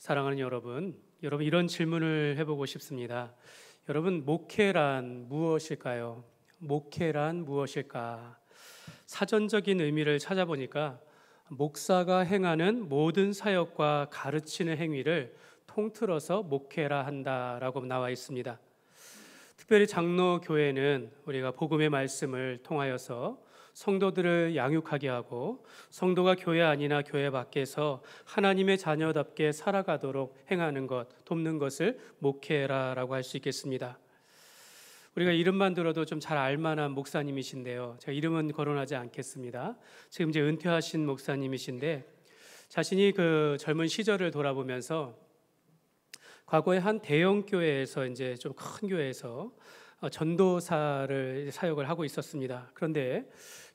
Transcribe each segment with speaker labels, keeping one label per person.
Speaker 1: 사랑하는 여러분 이런 질문을 해보고 싶습니다. 여러분, 목회란 무엇일까요? 목회란 무엇일까? 사전적인 의미를 찾아보니까 목사가 행하는 모든 사역과 가르치는 행위를 통틀어서 목회라 한다라고 나와 있습니다. 특별히 장로교회는 우리가 복음의 말씀을 통하여서 성도들을 양육하게 하고 성도가 교회 안이나 교회 밖에서 하나님의 자녀답게 살아가도록 행하는 것, 돕는 것을 목회라고 할 수 있겠습니다. 우리가 이름만 들어도 좀 잘 알만한 목사님이신데요. 제가 이름은 거론하지 않겠습니다. 지금 이제 은퇴하신 목사님이신데 자신이 그 젊은 시절을 돌아보면서 과거에 한 대형 교회에서 이제 좀 큰 교회에서 전도사를 사역을 하고 있었습니다. 그런데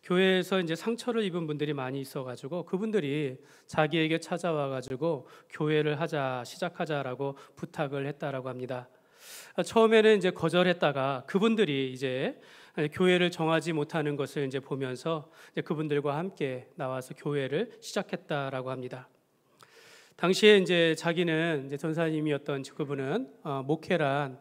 Speaker 1: 교회에서 이제 상처를 입은 분들이 많이 있어가지고 그분들이 자기에게 찾아와가지고 교회를 시작하자라고 부탁을 했다라고 합니다. 처음에는 이제 거절했다가 그분들이 이제 교회를 정하지 못하는 것을 이제 보면서 이제 그분들과 함께 나와서 교회를 시작했다라고 합니다. 당시에 이제 자기는 이제 전사님이었던 그분은 목회란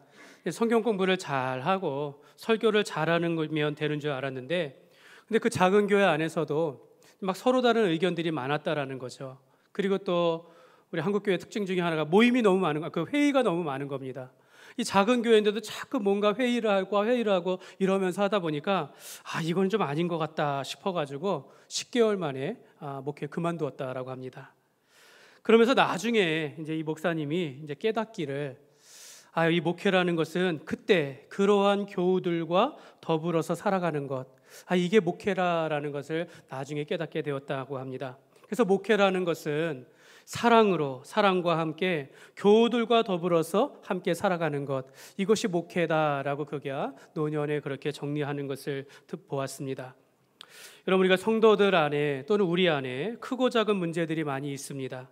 Speaker 1: 성경 공부를 잘하고 설교를 잘하는 거면 되는 줄 알았는데, 근데 그 작은 교회 안에서도 막 서로 다른 의견들이 많았다라는 거죠. 그리고 또 우리 한국 교회 특징 중에 하나가 모임이 너무 많은 거, 그 회의가 너무 많은 겁니다. 이 작은 교회인데도 자꾸 뭔가 회의를 하고 이러면서 하다 보니까 이건 좀 아닌 것 같다 싶어가지고 10개월 만에 목회 그만두었다라고 합니다. 그러면서 나중에 이제 이 목사님이 이제 깨닫기를 이 목회라는 것은 그때 그러한 교우들과 더불어서 살아가는 것, 이게 목회라는 것을 나중에 깨닫게 되었다고 합니다. 그래서 목회라는 것은 사랑과 함께 교우들과 더불어서 함께 살아가는 것, 이것이 목회다라고 그가 노년에 그렇게 정리하는 것을 보았습니다. 여러분, 우리가 성도들 안에 또는 우리 안에 크고 작은 문제들이 많이 있습니다.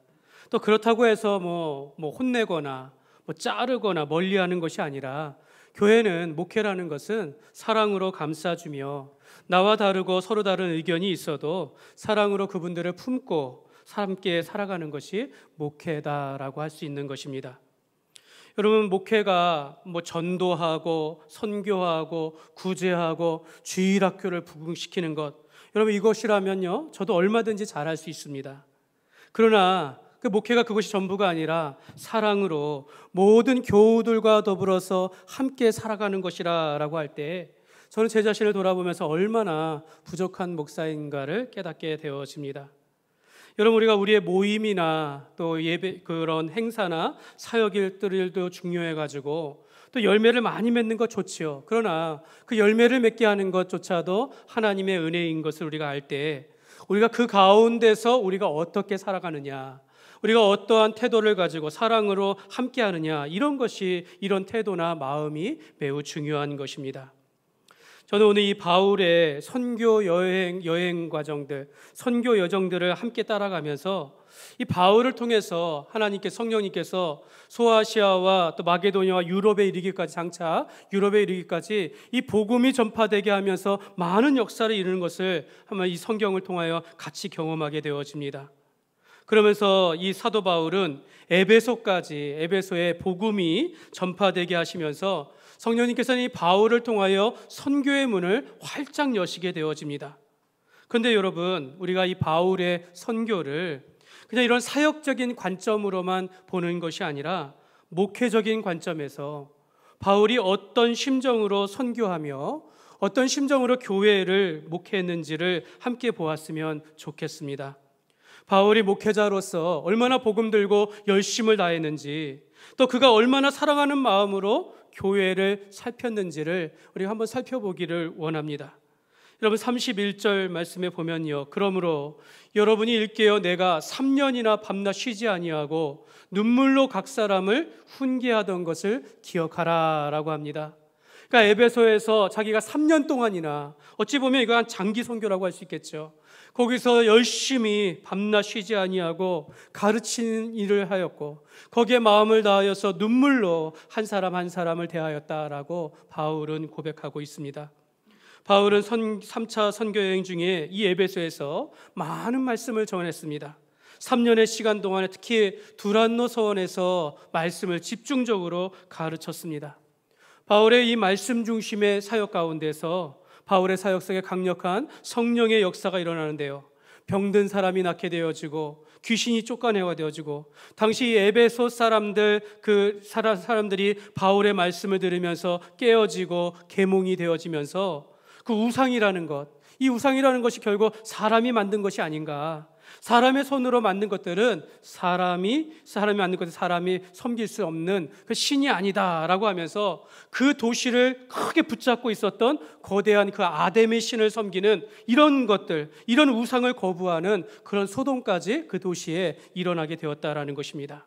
Speaker 1: 또 그렇다고 해서 뭐 혼내거나 자르거나 멀리하는 것이 아니라, 교회는 목회라는 것은 사랑으로 감싸주며 나와 다르고 서로 다른 의견이 있어도 사랑으로 그분들을 품고 함께 살아가는 것이 목회다라고 할 수 있는 것입니다. 여러분, 목회가 전도하고 선교하고 구제하고 주일학교를 부흥시키는 것, 여러분 이것이라면요 저도 얼마든지 잘할 수 있습니다. 그러나 그 목회가 그것이 전부가 아니라 사랑으로 모든 교우들과 더불어서 함께 살아가는 것이라고 할 때 저는 제 자신을 돌아보면서 얼마나 부족한 목사인가를 깨닫게 되어집니다. 여러분, 우리가 우리의 모임이나 또 예배, 그런 행사나 사역일들도 중요해가지고 또 열매를 많이 맺는 것 좋지요. 그러나 그 열매를 맺게 하는 것조차도 하나님의 은혜인 것을 우리가 알 때 우리가 그 가운데서 우리가 어떻게 살아가느냐, 우리가 어떠한 태도를 가지고 사랑으로 함께하느냐, 이런 태도나 마음이 매우 중요한 것입니다. 저는 오늘 이 바울의 선교 여행 과정들, 선교 여정들을 함께 따라가면서 이 바울을 통해서 성령님께서 소아시아와 또 마게도니아와 유럽에 이르기까지, 장차 유럽에 이르기까지 이 복음이 전파되게 하면서 많은 역사를 이루는 것을 한번 이 성경을 통하여 같이 경험하게 되어집니다. 그러면서 이 사도 바울은 에베소의 복음이 전파되게 하시면서 성령님께서는 이 바울을 통하여 선교의 문을 활짝 여시게 되어집니다. 그런데 여러분, 우리가 이 바울의 선교를 그냥 이런 사역적인 관점으로만 보는 것이 아니라 목회적인 관점에서 바울이 어떤 심정으로 선교하며 어떤 심정으로 교회를 목회했는지를 함께 보았으면 좋겠습니다. 바울이 목회자로서 얼마나 복음 들고 열심을 다했는지, 또 그가 얼마나 사랑하는 마음으로 교회를 살폈는지를 우리가 한번 살펴보기를 원합니다. 여러분, 31절 말씀에 보면요, 그러므로 여러분이 읽게요, 내가 3년이나 밤낮 쉬지 아니하고 눈물로 각 사람을 훈계하던 것을 기억하라 라고 합니다. 그러니까 에베소에서 자기가 3년 동안이나, 어찌 보면 이거 한 장기 선교라고 할 수 있겠죠, 거기서 열심히 밤낮 쉬지 아니하고 가르치는 일을 하였고 거기에 마음을 다하여서 눈물로 한 사람 한 사람을 대하였다라고 바울은 고백하고 있습니다. 바울은 3차 선교 여행 중에 이 에베소에서 많은 말씀을 전했습니다. 3년의 시간 동안에 특히 두란노 서원에서 말씀을 집중적으로 가르쳤습니다. 바울의 이 말씀 중심의 사역 가운데서 바울의 사역 속에 강력한 성령의 역사가 일어나는데요. 병든 사람이 낫게 되어지고 귀신이 쫓아내야 되어지고, 당시 에베소 사람들이 바울의 말씀을 들으면서 깨어지고 계몽이 되어지면서 그 우상이라는 것, 이 우상이라는 것이 결국 사람이 만든 것이 아닌가, 사람의 손으로 만든 것들은 사람이 만든 것을 사람이 섬길 수 없는 그 신이 아니다라고 하면서 그 도시를 크게 붙잡고 있었던 거대한 그 아담의 신을 섬기는 이런 것들, 이런 우상을 거부하는 그런 소동까지 그 도시에 일어나게 되었다라는 것입니다.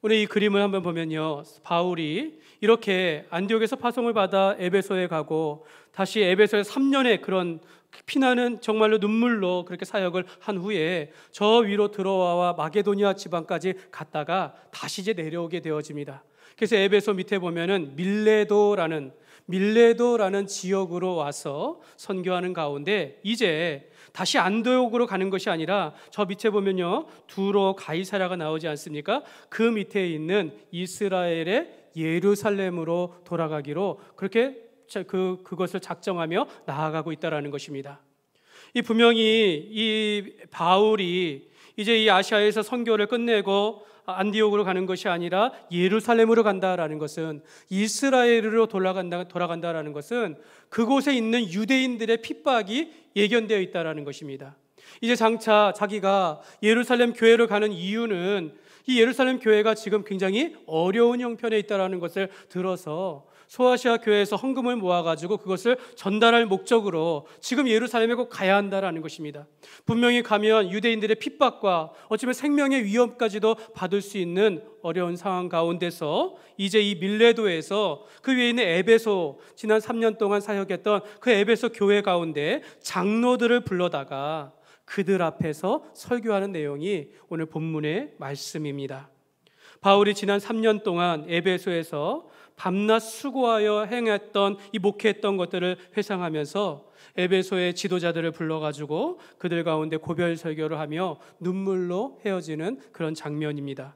Speaker 1: 오늘 이 그림을 한번 보면요, 바울이 이렇게 안디옥에서 파송을 받아 에베소에 가고 다시 에베소에 3년의 그런 피나는 정말로 눈물로 그렇게 사역을 한 후에 저 위로 들어와 마게도니아 지방까지 갔다가 다시 이제 내려오게 되어집니다. 그래서 에베소 밑에 보면은 밀레도라는 지역으로 와서 선교하는 가운데 이제 다시 안디옥으로 가는 것이 아니라 저 밑에 보면요, 두로 가이사랴가 나오지 않습니까? 그 밑에 있는 이스라엘의 예루살렘으로 돌아가기로 그렇게 그것을 작정하며 나아가고 있다라는 것입니다. 이 분명히 이 바울이 이제 이 아시아에서 선교를 끝내고 안디옥으로 가는 것이 아니라 예루살렘으로 간다라는 것은, 이스라엘으로 돌아간다라는 것은 그곳에 있는 유대인들의 핍박이 예견되어 있다라는 것입니다. 이제 장차 자기가 예루살렘 교회로 가는 이유는 이 예루살렘 교회가 지금 굉장히 어려운 형편에 있다라는 것을 들어서 소아시아 교회에서 헌금을 모아가지고 그것을 전달할 목적으로 지금 예루살렘에 꼭 가야 한다라는 것입니다. 분명히 가면 유대인들의 핍박과 어쩌면 생명의 위협까지도 받을 수 있는 어려운 상황 가운데서 이제 이 밀레도에서 그 위에 있는 에베소, 지난 3년 동안 사역했던 그 에베소 교회 가운데 장로들을 불러다가 그들 앞에서 설교하는 내용이 오늘 본문의 말씀입니다. 바울이 지난 3년 동안 에베소에서 밤낮 수고하여 행했던 이 목회했던 것들을 회상하면서 에베소의 지도자들을 불러가지고 그들 가운데 고별 설교를 하며 눈물로 헤어지는 그런 장면입니다.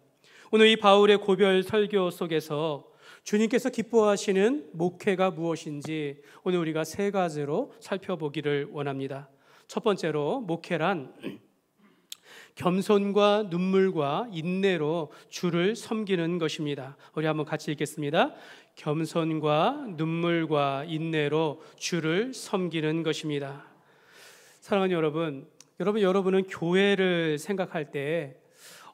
Speaker 1: 오늘 이 바울의 고별 설교 속에서 주님께서 기뻐하시는 목회가 무엇인지 오늘 우리가 세 가지로 살펴보기를 원합니다. 첫 번째로, 목회란 겸손과 눈물과 인내로 주를 섬기는 것입니다. 우리 한번 같이 읽겠습니다. 겸손과 눈물과 인내로 주를 섬기는 것입니다. 사랑하는 여러분은 교회를 생각할 때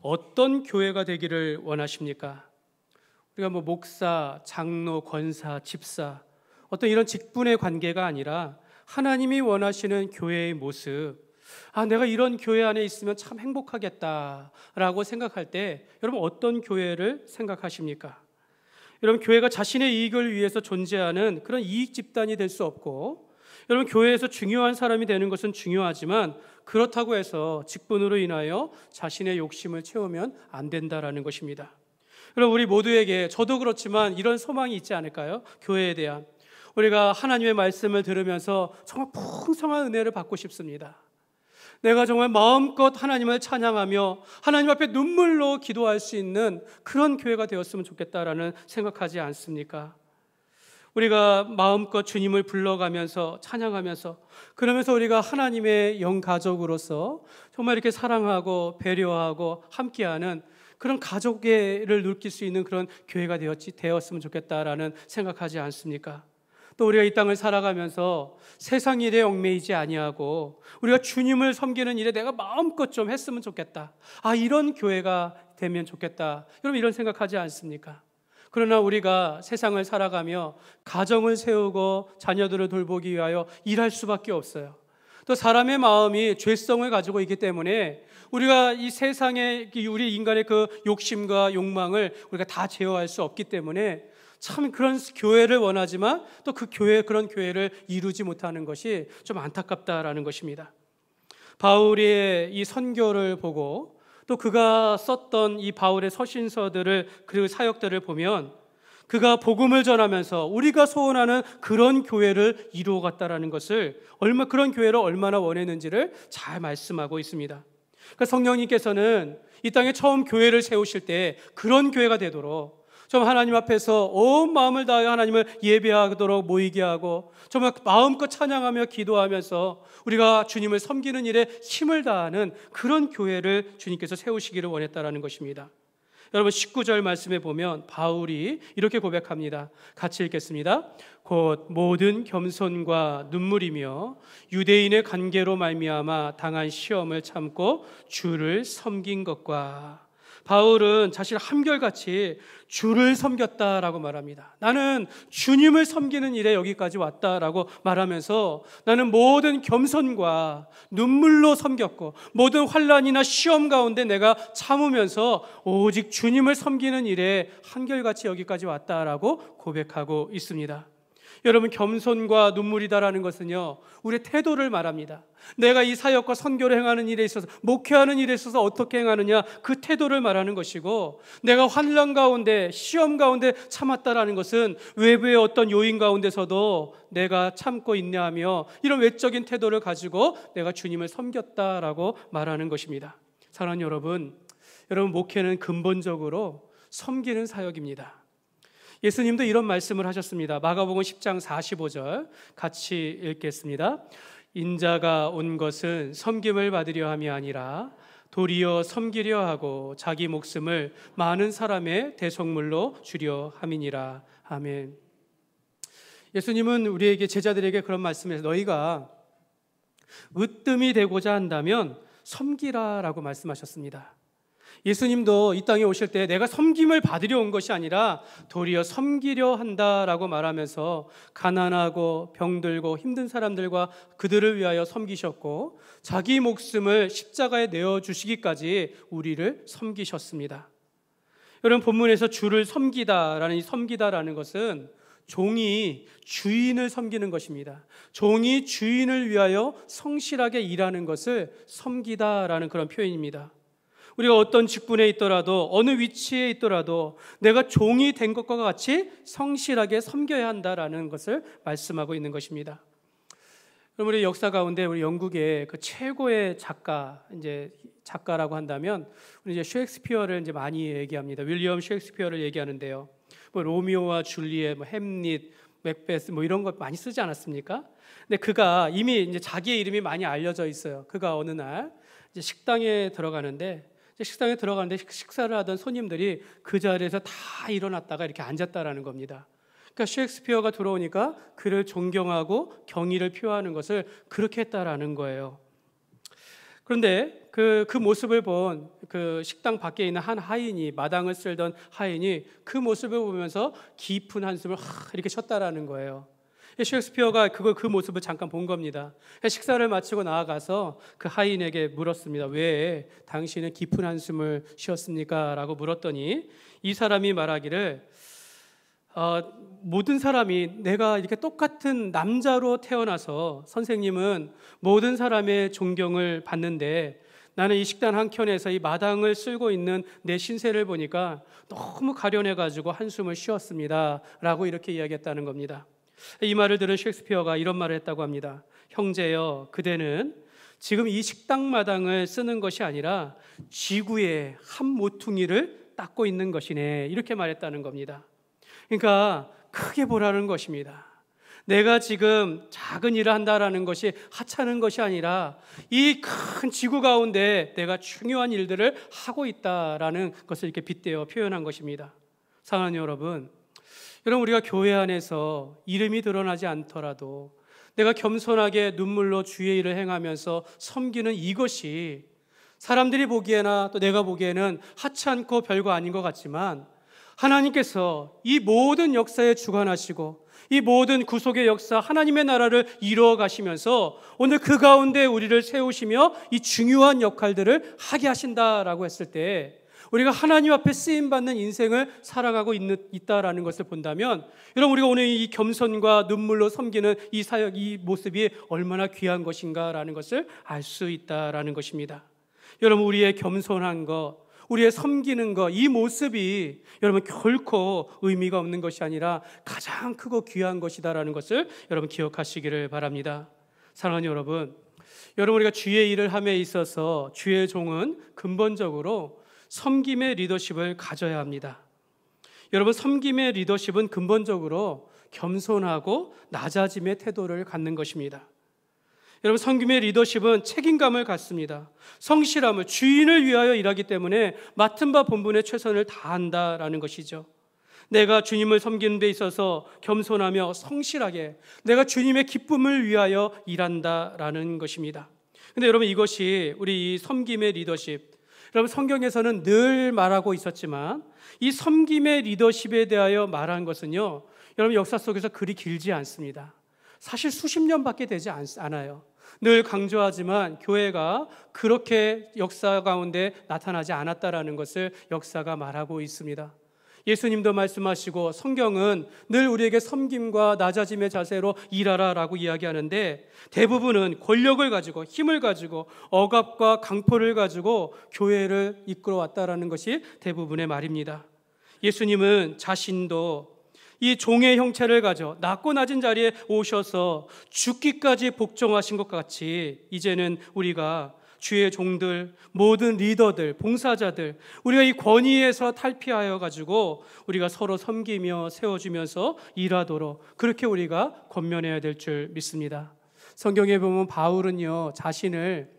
Speaker 1: 어떤 교회가 되기를 원하십니까? 우리가 목사, 장로, 권사, 집사, 어떤 이런 직분의 관계가 아니라 하나님이 원하시는 교회의 모습, 내가 이런 교회 안에 있으면 참 행복하겠다라고 생각할 때 여러분 어떤 교회를 생각하십니까? 여러분, 교회가 자신의 이익을 위해서 존재하는 그런 이익 집단이 될 수 없고, 여러분 교회에서 중요한 사람이 되는 것은 중요하지만 그렇다고 해서 직분으로 인하여 자신의 욕심을 채우면 안 된다라는 것입니다. 여러분, 우리 모두에게, 저도 그렇지만 이런 소망이 있지 않을까요? 교회에 대한, 우리가 하나님의 말씀을 들으면서 정말 풍성한 은혜를 받고 싶습니다. 내가 정말 마음껏 하나님을 찬양하며 하나님 앞에 눈물로 기도할 수 있는 그런 교회가 되었으면 좋겠다라는 생각하지 않습니까? 우리가 마음껏 주님을 불러가면서 찬양하면서, 그러면서 우리가 하나님의 영가족으로서 정말 이렇게 사랑하고 배려하고 함께하는 그런 가족애를 느낄 수 있는 그런 교회가 되었으면 좋겠다라는 생각하지 않습니까? 또 우리가 이 땅을 살아가면서 세상 일에 얽매이지 아니하고 우리가 주님을 섬기는 일에 내가 마음껏 좀 했으면 좋겠다, 이런 교회가 되면 좋겠다, 여러분 이런 생각하지 않습니까? 그러나 우리가 세상을 살아가며 가정을 세우고 자녀들을 돌보기 위하여 일할 수밖에 없어요. 또 사람의 마음이 죄성을 가지고 있기 때문에 우리가 이 세상의 우리 인간의 그 욕심과 욕망을 우리가 다 제어할 수 없기 때문에 참 그런 교회를 원하지만 또 그런 교회를 이루지 못하는 것이 좀 안타깝다라는 것입니다. 바울의 이 선교를 보고 또 그가 썼던 이 바울의 서신서들을, 그 사역들을 보면 그가 복음을 전하면서 우리가 소원하는 그런 교회를 이루어갔다라는 것을, 그런 교회를 얼마나 원했는지를 잘 말씀하고 있습니다. 그러니까 성령님께서는 이 땅에 처음 교회를 세우실 때 그런 교회가 되도록 좀 하나님 앞에서 온 마음을 다하여 하나님을 예배하도록 모이게 하고 정말 마음껏 찬양하며 기도하면서 우리가 주님을 섬기는 일에 힘을 다하는 그런 교회를 주님께서 세우시기를 원했다라는 것입니다. 여러분 19절 말씀에 보면 바울이 이렇게 고백합니다. 같이 읽겠습니다. 곧 모든 겸손과 눈물이며 유대인의 관계로 말미암아 당한 시험을 참고 주를 섬긴 것과, 바울은 자신을 한결같이 주를 섬겼다라고 말합니다. 나는 주님을 섬기는 일에 여기까지 왔다라고 말하면서 나는 모든 겸손과 눈물로 섬겼고 모든 환난이나 시험 가운데 내가 참으면서 오직 주님을 섬기는 일에 한결같이 여기까지 왔다라고 고백하고 있습니다. 여러분, 겸손과 눈물이다라는 것은요, 우리의 태도를 말합니다. 내가 이 사역과 선교를 행하는 일에 있어서, 목회하는 일에 있어서 어떻게 행하느냐, 그 태도를 말하는 것이고, 내가 환난 가운데 시험 가운데 참았다라는 것은 외부의 어떤 요인 가운데서도 내가 참고 인내하며 이런 외적인 태도를 가지고 내가 주님을 섬겼다라고 말하는 것입니다. 사랑하는 여러분, 목회는 근본적으로 섬기는 사역입니다. 예수님도 이런 말씀을 하셨습니다. 마가복음 10장 45절 같이 읽겠습니다. 인자가 온 것은 섬김을 받으려 함이 아니라 도리어 섬기려 하고 자기 목숨을 많은 사람의 대속물로 주려 함이니라. 아멘. 예수님은 우리에게, 제자들에게 그런 말씀에서 너희가 으뜸이 되고자 한다면 섬기라라고 말씀하셨습니다. 예수님도 이 땅에 오실 때 내가 섬김을 받으려 온 것이 아니라 도리어 섬기려 한다라고 말하면서 가난하고 병들고 힘든 사람들과 그들을 위하여 섬기셨고 자기 목숨을 십자가에 내어주시기까지 우리를 섬기셨습니다. 여러분, 본문에서 주를 섬기다라는 이 섬기다라는 것은 종이 주인을 섬기는 것입니다. 종이 주인을 위하여 성실하게 일하는 것을 섬기다라는 그런 표현입니다. 우리가 어떤 직분에 있더라도 어느 위치에 있더라도 내가 종이 된 것과 같이 성실하게 섬겨야 한다라는 것을 말씀하고 있는 것입니다. 그럼 우리 역사 가운데 우리 영국의 그 최고의 작가라고 한다면 우리 이제 셰익스피어를 이제 많이 얘기합니다. 윌리엄 셰익스피어를 얘기하는데요. 뭐 로미오와 줄리엣, 햄릿, 맥베스 이런 것 많이 쓰지 않았습니까? 근데 그가 이미 이제 자기의 이름이 많이 알려져 있어요. 그가 어느 날 이제 식당에 들어가는데 식사를 하던 손님들이 그 자리에서 다 일어났다가 이렇게 앉았다라는 겁니다. 그러니까 셰익스피어가 들어오니까 그를 존경하고 경의를 표하는 것을 그렇게 했다라는 거예요. 그런데 그 모습을 본 그 식당 밖에 있는 한 하인이, 마당을 쓸던 하인이 그 모습을 보면서 깊은 한숨을 이렇게 쉬었다라는 거예요. 셰익스피어가 그 모습을 잠깐 본 겁니다. 식사를 마치고 나아가서 그 하인에게 물었습니다. 왜 당신은 깊은 한숨을 쉬었습니까? 라고 물었더니 이 사람이 말하기를 모든 사람이, 내가 이렇게 똑같은 남자로 태어나서 선생님은 모든 사람의 존경을 받는데 나는 이 식당 한켠에서 이 마당을 쓸고 있는 내 신세를 보니까 너무 가련해가지고 한숨을 쉬었습니다. 라고 이렇게 이야기했다는 겁니다. 이 말을 들은 셰익스피어가 이런 말을 했다고 합니다. 형제여, 그대는 지금 이 식당 마당을 쓰는 것이 아니라 지구의 한 모퉁이를 닦고 있는 것이네, 이렇게 말했다는 겁니다. 그러니까 크게 보라는 것입니다. 내가 지금 작은 일을 한다라는 것이 하찮은 것이 아니라 이 큰 지구 가운데 내가 중요한 일들을 하고 있다라는 것을 이렇게 빗대어 표현한 것입니다. 사랑하는 여러분, 우리가 교회 안에서 이름이 드러나지 않더라도 내가 겸손하게 눈물로 주의 일을 행하면서 섬기는 이것이 사람들이 보기에나 또 내가 보기에는 하찮고 별거 아닌 것 같지만 하나님께서 이 모든 역사에 주관하시고 이 모든 구속의 역사, 하나님의 나라를 이루어 가시면서 오늘 그 가운데 우리를 세우시며 이 중요한 역할들을 하게 하신다라고 했을 때 우리가 하나님 앞에 쓰임받는 인생을 살아가고 있다라는 것을 본다면 여러분, 우리가 오늘 이 겸손과 눈물로 섬기는 이 사역, 이 모습이 얼마나 귀한 것인가라는 것을 알 수 있다라는 것입니다. 여러분, 우리의 겸손한 것, 우리의 섬기는 것, 이 모습이 여러분 결코 의미가 없는 것이 아니라 가장 크고 귀한 것이다라는 것을 여러분 기억하시기를 바랍니다. 사랑하는 여러분, 여러분, 우리가 주의 일을 함에 있어서 주의 종은 근본적으로 섬김의 리더십을 가져야 합니다. 여러분, 섬김의 리더십은 근본적으로 겸손하고 낮아짐의 태도를 갖는 것입니다. 여러분, 섬김의 리더십은 책임감을 갖습니다. 성실함을, 주인을 위하여 일하기 때문에 맡은 바 본분에 최선을 다한다라는 것이죠. 내가 주님을 섬기는 데 있어서 겸손하며 성실하게 내가 주님의 기쁨을 위하여 일한다라는 것입니다. 근데 여러분, 이것이 우리 이 섬김의 리더십, 여러분, 성경에서는 늘 말하고 있었지만 이 섬김의 리더십에 대하여 말한 것은요, 여러분, 역사 속에서 그리 길지 않습니다. 사실 수십 년밖에 되지 않아요. 늘 강조하지만 교회가 그렇게 역사 가운데 나타나지 않았다라는 것을 역사가 말하고 있습니다. 예수님도 말씀하시고 성경은 늘 우리에게 섬김과 낮아짐의 자세로 일하라라고 이야기하는데, 대부분은 권력을 가지고 힘을 가지고 억압과 강포를 가지고 교회를 이끌어왔다라는 것이 대부분의 말입니다. 예수님은 자신도 이 종의 형체를 가져 낮고 낮은 자리에 오셔서 죽기까지 복종하신 것 같이 이제는 우리가 주의 종들, 모든 리더들, 봉사자들, 우리가 이 권위에서 탈피하여 가지고 우리가 서로 섬기며 세워주면서 일하도록 그렇게 우리가 권면해야 될 줄 믿습니다. 성경에 보면 바울은요, 자신을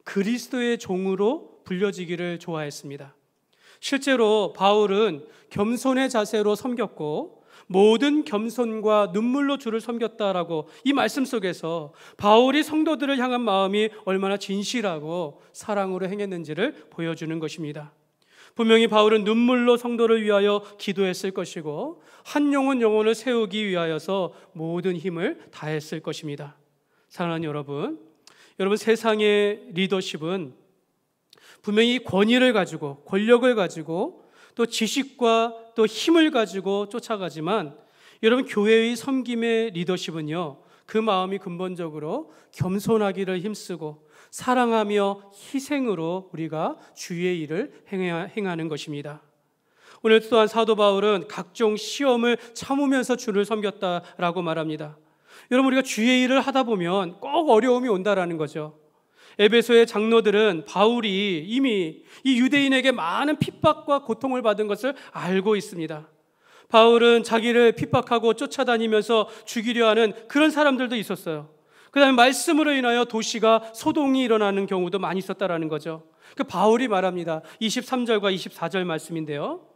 Speaker 1: 그리스도의 종으로 불려지기를 좋아했습니다. 실제로 바울은 겸손의 자세로 섬겼고 모든 겸손과 눈물로 주를 섬겼다라고 이 말씀 속에서 바울이 성도들을 향한 마음이 얼마나 진실하고 사랑으로 행했는지를 보여주는 것입니다. 분명히 바울은 눈물로 성도를 위하여 기도했을 것이고 한 영혼을 세우기 위하여서 모든 힘을 다했을 것입니다. 사랑하는 여러분, 세상의 리더십은 분명히 권위를 가지고 권력을 가지고 또 지식과 또 힘을 가지고 쫓아가지만, 여러분, 교회의 섬김의 리더십은요, 그 마음이 근본적으로 겸손하기를 힘쓰고 사랑하며 희생으로 우리가 주의 일을 행하는 것입니다. 오늘 또한 사도 바울은 각종 시험을 참으면서 주를 섬겼다라고 말합니다. 여러분, 우리가 주의 일을 하다 보면 꼭 어려움이 온다라는 거죠. 에베소의 장로들은 바울이 이미 이 유대인에게 많은 핍박과 고통을 받은 것을 알고 있습니다. 바울은 자기를 핍박하고 쫓아다니면서 죽이려 하는 그런 사람들도 있었어요. 그 다음에 말씀으로 인하여 도시가 소동이 일어나는 경우도 많이 있었다라는 거죠. 그 바울이 말합니다. 23절과 24절 말씀인데요,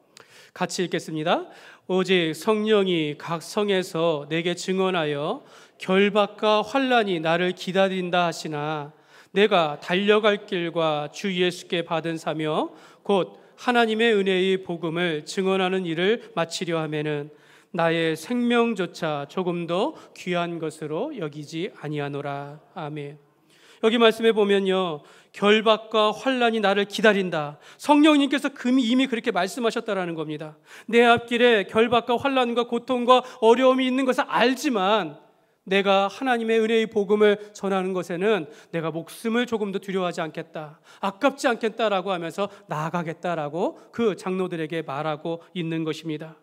Speaker 1: 같이 읽겠습니다. 오직 성령이 각 성에서 내게 증언하여 결박과 환난이 나를 기다린다 하시나 내가 달려갈 길과 주 예수께 받은 사명 곧 하나님의 은혜의 복음을 증언하는 일을 마치려 하면은 나의 생명조차 조금도 귀한 것으로 여기지 아니하노라. 아멘. 여기 말씀에 보면요, 결박과 환난이 나를 기다린다. 성령님께서 이미 그렇게 말씀하셨다라는 겁니다. 내 앞길에 결박과 환난과 고통과 어려움이 있는 것을 알지만 내가 하나님의 은혜의 복음을 전하는 것에는 내가 목숨을 조금도 두려워하지 않겠다, 아깝지 않겠다라고 하면서 나아가겠다라고 그 장로들에게 말하고 있는 것입니다.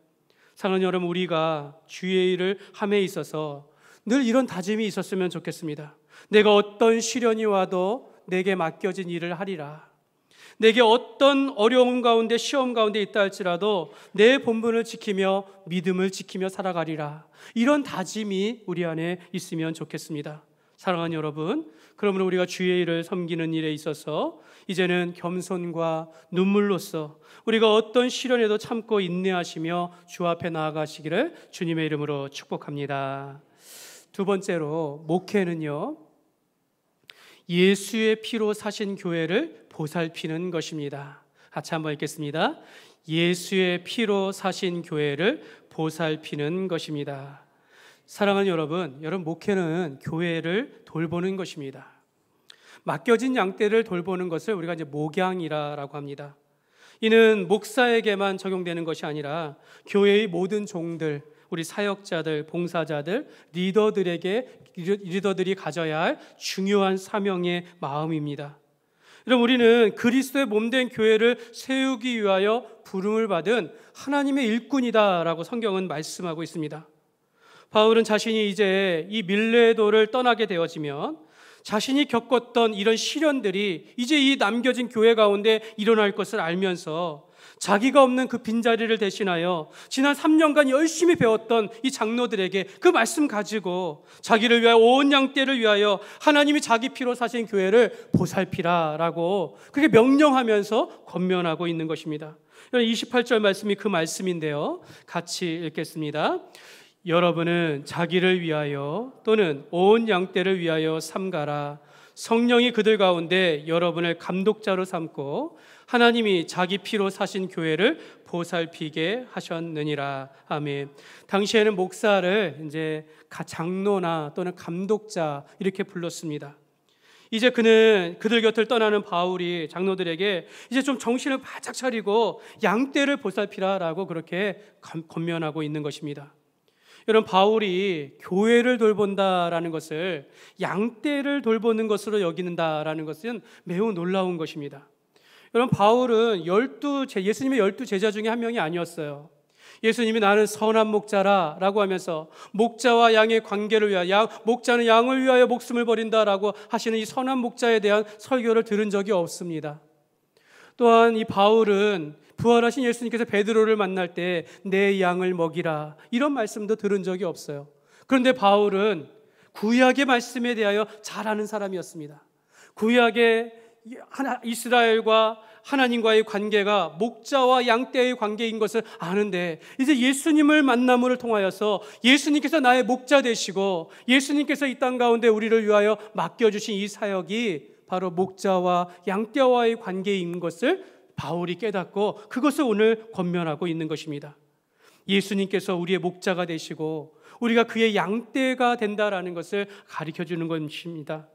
Speaker 1: 사랑하는 여러분, 우리가 주의 일을 함에 있어서 늘 이런 다짐이 있었으면 좋겠습니다. 내가 어떤 시련이 와도 내게 맡겨진 일을 하리라. 내게 어떤 어려움 가운데 시험 가운데 있다 할지라도 내 본분을 지키며 믿음을 지키며 살아가리라. 이런 다짐이 우리 안에 있으면 좋겠습니다. 사랑하는 여러분, 그러므로 우리가 주의 일을 섬기는 일에 있어서 이제는 겸손과 눈물로써 우리가 어떤 시련에도 참고 인내하시며 주 앞에 나아가시기를 주님의 이름으로 축복합니다. 두 번째로, 목회는요, 예수의 피로 사신 교회를 보살피는 것입니다. 같이 한번 읽겠습니다. 예수의 피로 사신 교회를 보살피는 것입니다. 사랑하는 여러분, 목회는 교회를 돌보는 것입니다. 맡겨진 양떼를 돌보는 것을 우리가 이제 목양이라고 합니다. 이는 목사에게만 적용되는 것이 아니라 교회의 모든 종들, 우리 사역자들, 봉사자들, 리더들이 가져야 할 중요한 사명의 마음입니다. 여러분, 우리는 그리스도의 몸된 교회를 세우기 위하여 부름을 받은 하나님의 일꾼이다라고 성경은 말씀하고 있습니다. 바울은 자신이 이제 이 밀레도를 떠나게 되어지면 자신이 겪었던 이런 시련들이 이제 이 남겨진 교회 가운데 일어날 것을 알면서 자기가 없는 그 빈자리를 대신하여 지난 3년간 열심히 배웠던 이 장로들에게 그 말씀 가지고 자기를 위하여 온 양떼를 위하여 하나님이 자기 피로 사신 교회를 보살피라라고 그렇게 명령하면서 권면하고 있는 것입니다. 28절 말씀이 그 말씀인데요. 같이 읽겠습니다. 여러분은 자기를 위하여 또는 온 양떼를 위하여 삼가라. 성령이 그들 가운데 여러분을 감독자로 삼고 하나님이 자기 피로 사신 교회를 보살피게 하셨느니라. 아멘. 당시에는 목사를 이제 장로나 또는 감독자 이렇게 불렀습니다. 이제 그들 곁을 떠나는 바울이 장로들에게 이제 좀 정신을 바짝 차리고 양떼를 보살피라라고 그렇게 권면하고 있는 것입니다. 여러분, 바울이 교회를 돌본다라는 것을 양떼를 돌보는 것으로 여기는다라는 것은 매우 놀라운 것입니다. 여러분, 바울은 예수님의 12제자 중에 한 명이 아니었어요. 예수님이 나는 선한 목자라라고 하면서 목자와 양의 관계를 위하여 목자는 양을 위하여 목숨을 버린다라고 하시는 이 선한 목자에 대한 설교를 들은 적이 없습니다. 또한 이 바울은 부활하신 예수님께서 베드로를 만날 때 내 양을 먹이라 이런 말씀도 들은 적이 없어요. 그런데 바울은 구약의 말씀에 대하여 잘 아는 사람이었습니다. 구약의 이스라엘과 하나님과의 관계가 목자와 양떼의 관계인 것을 아는데 이제 예수님을 만남을 통하여서 예수님께서 나의 목자 되시고 예수님께서 이 땅 가운데 우리를 위하여 맡겨주신 이 사역이 바로 목자와 양떼와의 관계인 것을 바울이 깨닫고 그것을 오늘 권면하고 있는 것입니다. 예수님께서 우리의 목자가 되시고 우리가 그의 양떼가 된다라는 것을 가르쳐주는 것입니다.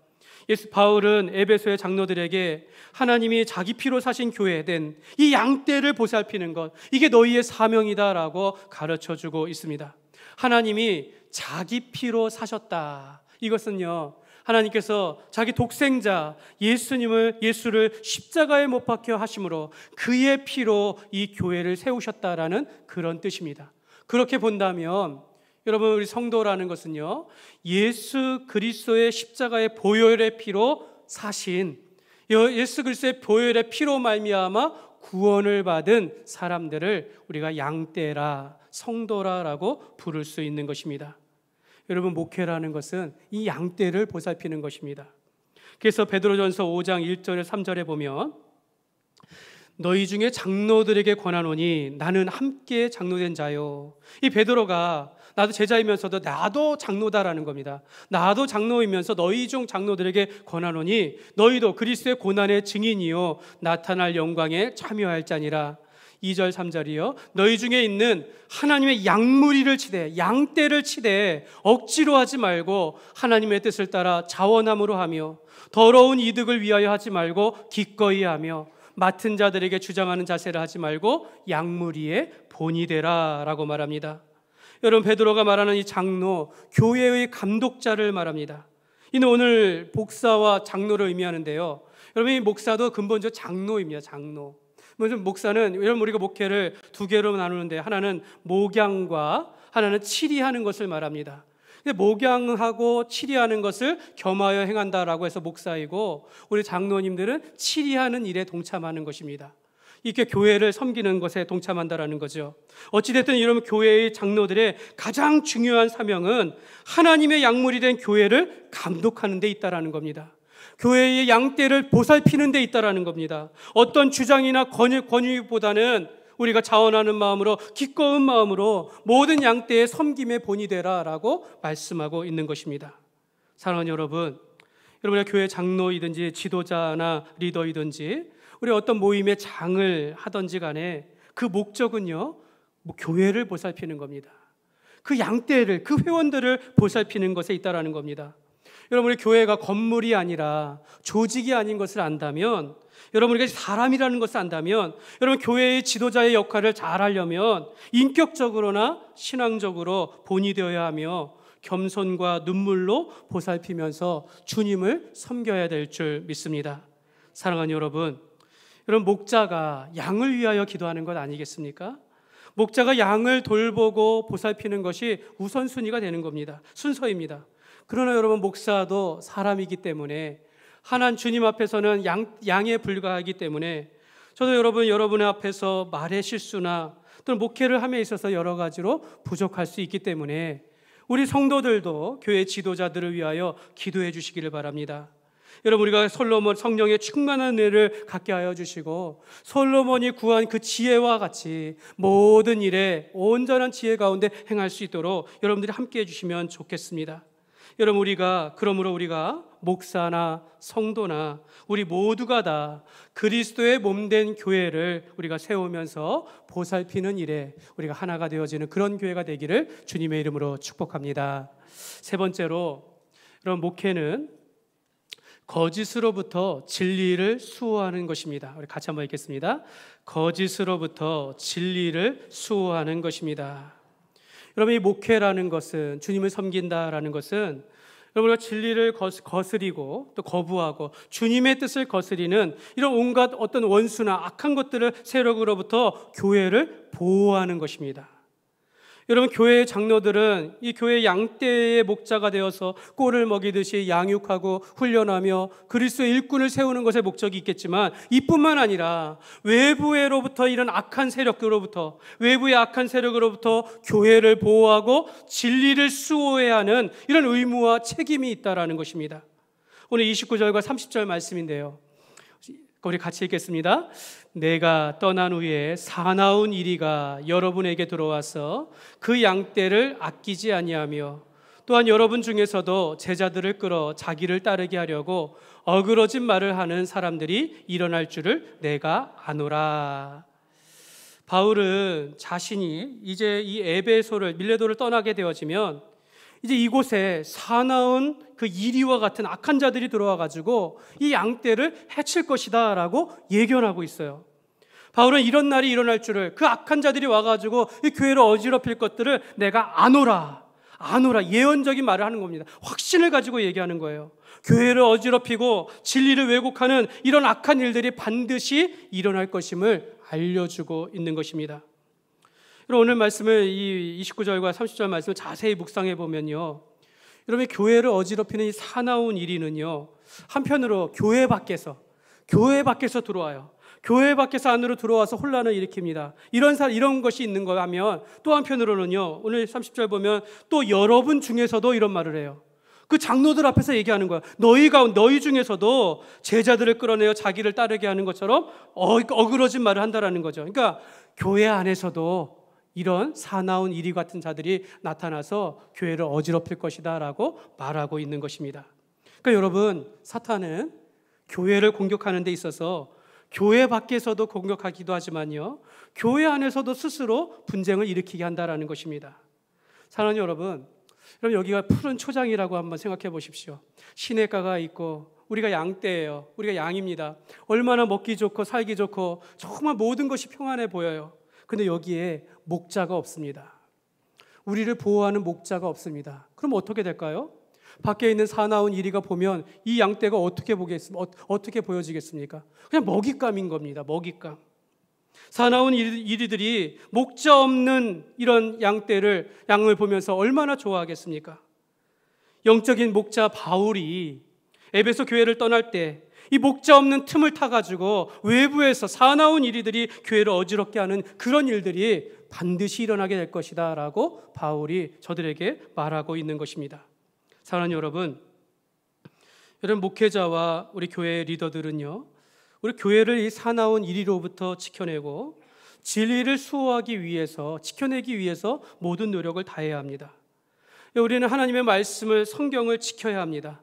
Speaker 1: 바울은 에베소의 장로들에게 하나님이 자기 피로 사신 교회된 이 양떼를 보살피는 것, 이게 너희의 사명이다라고 가르쳐주고 있습니다. 하나님이 자기 피로 사셨다. 이것은요, 하나님께서 자기 독생자 예수를 십자가에 못 박혀 하심으로 그의 피로 이 교회를 세우셨다라는 그런 뜻입니다. 그렇게 본다면 여러분, 우리 성도라는 것은요, 예수 그리스도의 십자가의 보혈의 피로 사신 예수 그리스도의 보혈의 피로 말미암아 구원을 받은 사람들을 우리가 양떼라, 성도라라고 부를 수 있는 것입니다. 여러분, 목회라는 것은 이 양떼를 보살피는 것입니다. 그래서 베드로전서 5장 1절에 3절에 보면 너희 중에 장로들에게 권하노니 나는 함께 장로된 자요. 이 베드로가 나도 제자이면서도 나도 장로다라는 겁니다. 나도 장로이면서 너희 중 장로들에게 권하노니 너희도 그리스도의 고난의 증인이요 나타날 영광에 참여할 자니라. 2절 3절이요. 너희 중에 있는 하나님의 양무리를 치되 양떼를 치되 억지로 하지 말고 하나님의 뜻을 따라 자원함으로 하며 더러운 이득을 위하여 하지 말고 기꺼이 하며 맡은 자들에게 주장하는 자세를 하지 말고 양무리의 본이 되라 라고 말합니다. 여러분, 베드로가 말하는 이 장로, 교회의 감독자를 말합니다. 이는 오늘 목사와 장로를 의미하는데요. 여러분, 이 목사도 근본적으로 장로입니다. 장로. 목사는 여러분, 우리가 목회를 두 개로 나누는데 하나는 목양과 하나는 치리하는 것을 말합니다. 근데 목양하고 치리하는 것을 겸하여 행한다라고 해서 목사이고, 우리 장로님들은 치리하는 일에 동참하는 것입니다. 이렇게 교회를 섬기는 것에 동참한다라는 거죠. 어찌됐든 이런 교회의 장로들의 가장 중요한 사명은 하나님의 양물이 된 교회를 감독하는 데 있다라는 겁니다. 교회의 양떼를 보살피는 데 있다라는 겁니다. 어떤 주장이나 권유보다는 우리가 자원하는 마음으로, 기꺼운 마음으로 모든 양떼의 섬김의 본이 되라라고 말씀하고 있는 것입니다. 사랑하는 여러분, 여러분의 교회 장로이든지 지도자나 리더이든지 우리 어떤 모임의 장을 하든지 간에 그 목적은요, 교회를 보살피는 겁니다. 그 양떼를, 그 회원들을 보살피는 것에 있다라는 겁니다. 여러분, 우리 교회가 건물이 아니라 조직이 아닌 것을 안다면, 여러분, 우리가 사람이라는 것을 안다면, 여러분, 교회의 지도자의 역할을 잘 하려면 인격적으로나 신앙적으로 본이 되어야 하며 겸손과 눈물로 보살피면서 주님을 섬겨야 될 줄 믿습니다. 사랑하는 여러분, 목자가 양을 위하여 기도하는 것 아니겠습니까? 목자가 양을 돌보고 보살피는 것이 우선순위가 되는 겁니다. 순서입니다. 그러나 여러분, 목사도 사람이기 때문에, 하나님 주님 앞에서는 양에 불과하기 때문에, 저도 여러분의 앞에서 말의 실수나 또는 목회를 함에 있어서 여러 가지로 부족할 수 있기 때문에 우리 성도들도 교회 지도자들을 위하여 기도해 주시기를 바랍니다. 여러분, 우리가 솔로몬 성령의 충만한 은혜를 갖게 하여 주시고 솔로몬이 구한 그 지혜와 같이 모든 일에 온전한 지혜 가운데 행할 수 있도록 여러분들이 함께 해주시면 좋겠습니다. 여러분, 그러므로 우리가 목사나 성도나 우리 모두가 다 그리스도의 몸된 교회를 우리가 세우면서 보살피는 일에 우리가 하나가 되어지는 그런 교회가 되기를 주님의 이름으로 축복합니다. 세 번째로, 여러분, 목회는 거짓으로부터 진리를 수호하는 것입니다. 우리 같이 한번 읽겠습니다. 거짓으로부터 진리를 수호하는 것입니다. 여러분, 이 목회라는 것은, 주님을 섬긴다라는 것은 여러분과 진리를 거스리고 또 거부하고 주님의 뜻을 거스리는 이런 온갖 어떤 원수나 악한 것들을 세력으로부터 교회를 보호하는 것입니다. 여러분, 교회의 장로들은 이 교회의 양떼의 목자가 되어서 꼴을 먹이듯이 양육하고 훈련하며 그리스도의 일꾼을 세우는 것에 목적이 있겠지만, 이뿐만 아니라 외부로부터 이런 악한 세력으로부터, 외부의 악한 세력으로부터 교회를 보호하고 진리를 수호해야 하는 이런 의무와 책임이 있다라는 것입니다. 오늘 29절과 30절 말씀인데요, 우리 같이 읽겠습니다. 내가 떠난 후에 사나운 이리가 여러분에게 들어와서 그 양떼를 아끼지 아니하며 또한 여러분 중에서도 제자들을 끌어 자기를 따르게 하려고 어그러진 말을 하는 사람들이 일어날 줄을 내가 아노라. 바울은 자신이 이제 이 에베소를, 밀레도를 떠나게 되어지면 이제 이곳에 사나운 그 이리와 같은 악한 자들이 들어와 가지고 이 양떼를 해칠 것이다 라고 예견하고 있어요. 바울은 이런 날이 일어날 줄을, 그 악한 자들이 와가지고 이 교회를 어지럽힐 것들을 내가 아노라 예언적인 말을 하는 겁니다. 확신을 가지고 얘기하는 거예요. 교회를 어지럽히고 진리를 왜곡하는 이런 악한 일들이 반드시 일어날 것임을 알려주고 있는 것입니다. 오늘 말씀을, 이 29절과 30절 말씀을 자세히 묵상해 보면요, 여러분, 교회를 어지럽히는 이 사나운 이리는요, 한편으로 교회 밖에서 들어와요. 교회 밖에서 안으로 들어와서 혼란을 일으킵니다. 이런 것이 있는 거 하면, 또 한편으로는요, 오늘 30절 보면 또 여러분 중에서도 이런 말을 해요. 그 장로들 앞에서 얘기하는 거야. 너희 중에서도 제자들을 끌어내어 자기를 따르게 하는 것처럼 어그러진 말을 한다라는 거죠. 그러니까 교회 안에서도 이런 사나운 이리 같은 자들이 나타나서 교회를 어지럽힐 것이다 라고 말하고 있는 것입니다. 그러니까 여러분, 사탄은 교회를 공격하는 데 있어서 교회 밖에서도 공격하기도 하지만요, 교회 안에서도 스스로 분쟁을 일으키게 한다라는 것입니다. 사랑하는 여러분, 여기가 푸른 초장이라고 한번 생각해 보십시오. 시냇가가 있고 우리가 양떼예요. 우리가 양입니다. 얼마나 먹기 좋고 살기 좋고 정말 모든 것이 평안해 보여요. 근데 여기에 목자가 없습니다. 우리를 보호하는 목자가 없습니다. 그럼 어떻게 될까요? 밖에 있는 사나운 이리가 보면 이 양떼가 어떻게 보여지겠습니까? 그냥 먹잇감인 겁니다. 먹잇감. 사나운 이리들이 목자 없는 이런 양을 보면서 얼마나 좋아하겠습니까? 영적인 목자 바울이 에베소 교회를 떠날 때 이 목자 없는 틈을 타가지고 외부에서 사나운 이리들이 교회를 어지럽게 하는 그런 일들이 반드시 일어나게 될 것이다 라고 바울이 저들에게 말하고 있는 것입니다. 사랑하는 여러분, 목회자와 우리 교회 리더들은요, 우리 교회를 이 사나운 이리로부터 지켜내고 진리를 수호하기 위해서, 지켜내기 위해서 모든 노력을 다해야 합니다. 우리는 하나님의 말씀을, 성경을 지켜야 합니다.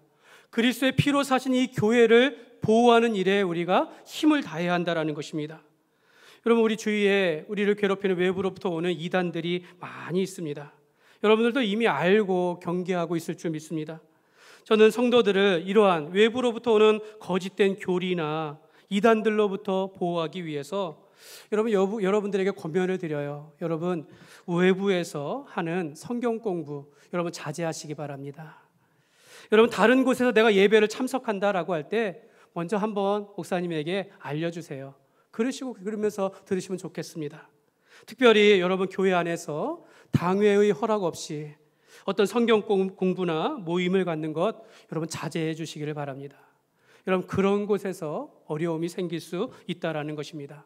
Speaker 1: 그리스도의 피로 사신 이 교회를 보호하는 일에 우리가 힘을 다해야 한다는 것입니다. 여러분, 우리 주위에 우리를 괴롭히는 외부로부터 오는 이단들이 많이 있습니다. 여러분들도 이미 알고 경계하고 있을 줄 믿습니다. 저는 성도들을 이러한 외부로부터 오는 거짓된 교리나 이단들로부터 보호하기 위해서 여러분들에게 권면을 드려요. 여러분, 외부에서 하는 성경 공부 여러분 자제하시기 바랍니다. 여러분, 다른 곳에서 내가 예배를 참석한다라고 할 때 먼저 한번 목사님에게 알려주세요. 그러면서 들으시면 좋겠습니다. 특별히 여러분 교회 안에서 당회의 허락 없이 어떤 성경 공부나 모임을 갖는 것 여러분 자제해 주시기를 바랍니다. 여러분 그런 곳에서 어려움이 생길 수 있다라는 것입니다.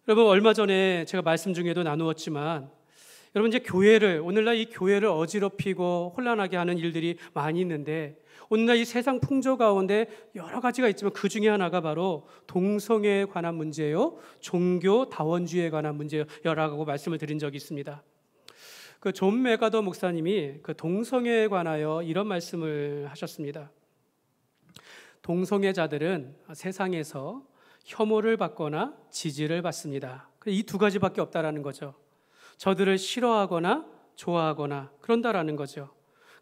Speaker 1: 여러분 얼마 전에 제가 말씀 중에도 나누었지만 여러분 이제 오늘날 이 교회를 어지럽히고 혼란하게 하는 일들이 많이 있는데 오늘날 이 세상 풍조 가운데 여러 가지가 있지만 그 중에 하나가 바로 동성애에 관한 문제요, 종교 다원주의에 관한 문제여라고 말씀을 드린 적이 있습니다. 그 존 메가더 목사님이 그 동성애에 관하여 이런 말씀을 하셨습니다. 동성애자들은 세상에서 혐오를 받거나 지지를 받습니다. 이 두 가지밖에 없다라는 거죠. 저들을 싫어하거나 좋아하거나 그런다라는 거죠.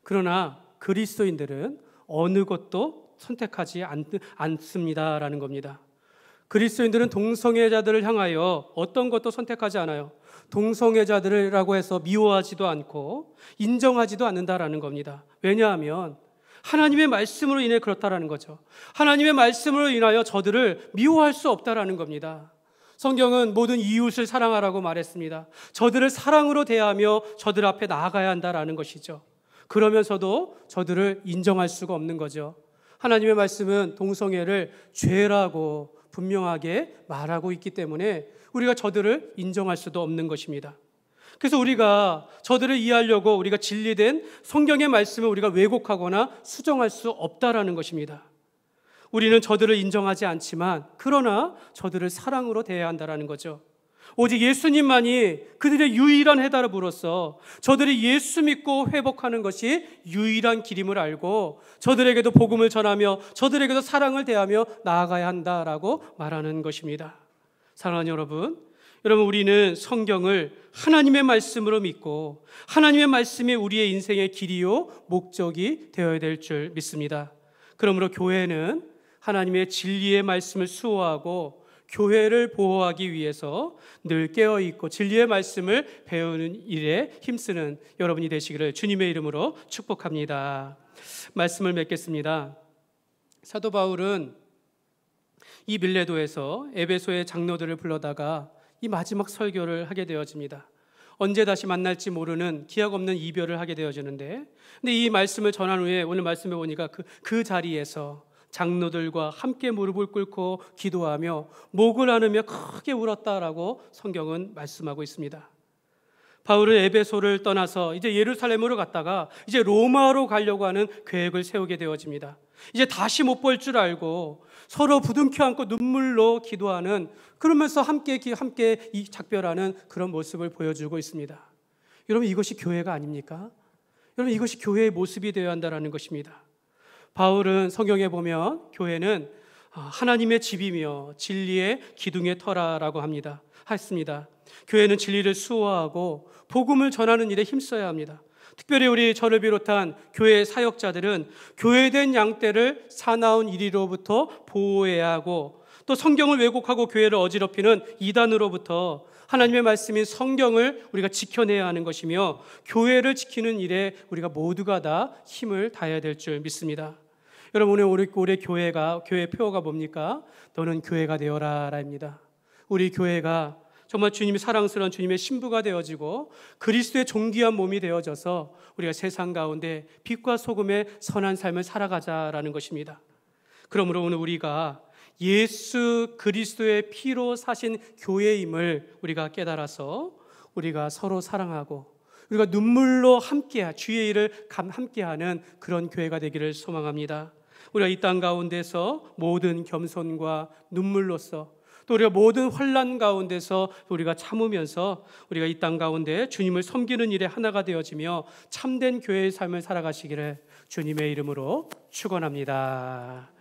Speaker 1: 그러나 그리스도인들은 어느 것도 선택하지 않습니다라는 겁니다. 그리스도인들은 동성애자들을 향하여 어떤 것도 선택하지 않아요. 동성애자들이라고 해서 미워하지도 않고 인정하지도 않는다라는 겁니다. 왜냐하면 하나님의 말씀으로 인해 그렇다라는 거죠. 하나님의 말씀으로 인하여 저들을 미워할 수 없다라는 겁니다. 성경은 모든 이웃을 사랑하라고 말했습니다. 저들을 사랑으로 대하며 저들 앞에 나아가야 한다라는 것이죠. 그러면서도 저들을 인정할 수가 없는 거죠. 하나님의 말씀은 동성애를 죄라고 분명하게 말하고 있기 때문에 우리가 저들을 인정할 수도 없는 것입니다. 그래서 우리가 저들을 이해하려고 우리가 진리된 성경의 말씀을 우리가 왜곡하거나 수정할 수 없다라는 것입니다. 우리는 저들을 인정하지 않지만 그러나 저들을 사랑으로 대해야 한다는 거죠. 오직 예수님만이 그들의 유일한 해답으로서 저들이 예수 믿고 회복하는 것이 유일한 길임을 알고 저들에게도 복음을 전하며 저들에게도 사랑을 대하며 나아가야 한다라고 말하는 것입니다. 사랑하는 여러분, 우리는 성경을 하나님의 말씀으로 믿고 하나님의 말씀이 우리의 인생의 길이요 목적이 되어야 될 줄 믿습니다. 그러므로 교회는 하나님의 진리의 말씀을 수호하고 교회를 보호하기 위해서 늘 깨어있고 진리의 말씀을 배우는 일에 힘쓰는 여러분이 되시기를 주님의 이름으로 축복합니다. 말씀을 맺겠습니다. 사도 바울은 이 밀레도에서 에베소의 장로들을 불러다가 이 마지막 설교를 하게 되어집니다. 언제 다시 만날지 모르는 기약 없는 이별을 하게 되어지는데, 근데 이 말씀을 전한 후에 오늘 말씀에 보니까 그 자리에서 장로들과 함께 무릎을 꿇고 기도하며 목을 안으며 크게 울었다라고 성경은 말씀하고 있습니다. 바울은 에베소를 떠나서 이제 예루살렘으로 갔다가 이제 로마로 가려고 하는 계획을 세우게 되어집니다. 이제 다시 못 볼 줄 알고 서로 부둥켜 안고 눈물로 기도하는, 그러면서 함께 이 작별하는 그런 모습을 보여주고 있습니다. 여러분 이것이 교회가 아닙니까? 여러분 이것이 교회의 모습이 되어야 한다는 것입니다. 바울은 성경에 보면 교회는 하나님의 집이며 진리의 기둥의 터라라고 했습니다. 교회는 진리를 수호하고 복음을 전하는 일에 힘써야 합니다. 특별히 저를 비롯한 교회의 사역자들은 교회된 양떼를 사나운 이리로부터 보호해야 하고, 또 성경을 왜곡하고 교회를 어지럽히는 이단으로부터 하나님의 말씀인 성경을 우리가 지켜내야 하는 것이며, 교회를 지키는 일에 우리가 모두가 다 힘을 다해야 될 줄 믿습니다. 여러분, 오늘 교회의 표어가 뭡니까? 너는 교회가 되어라입니다. 우리 교회가 정말 주님이 사랑스러운 주님의 신부가 되어지고 그리스도의 존귀한 몸이 되어져서 우리가 세상 가운데 빛과 소금의 선한 삶을 살아가자라는 것입니다. 그러므로 오늘 우리가 예수 그리스도의 피로 사신 교회임을 우리가 깨달아서 우리가 서로 사랑하고 우리가 눈물로 함께 주의 일을 함께하는 그런 교회가 되기를 소망합니다. 우리가 이 땅 가운데서 모든 겸손과 눈물로써, 또 우리가 모든 환난 가운데서 우리가 참으면서 우리가 이 땅 가운데 주님을 섬기는 일에 하나가 되어지며 참된 교회의 삶을 살아가시기를 주님의 이름으로 축원합니다.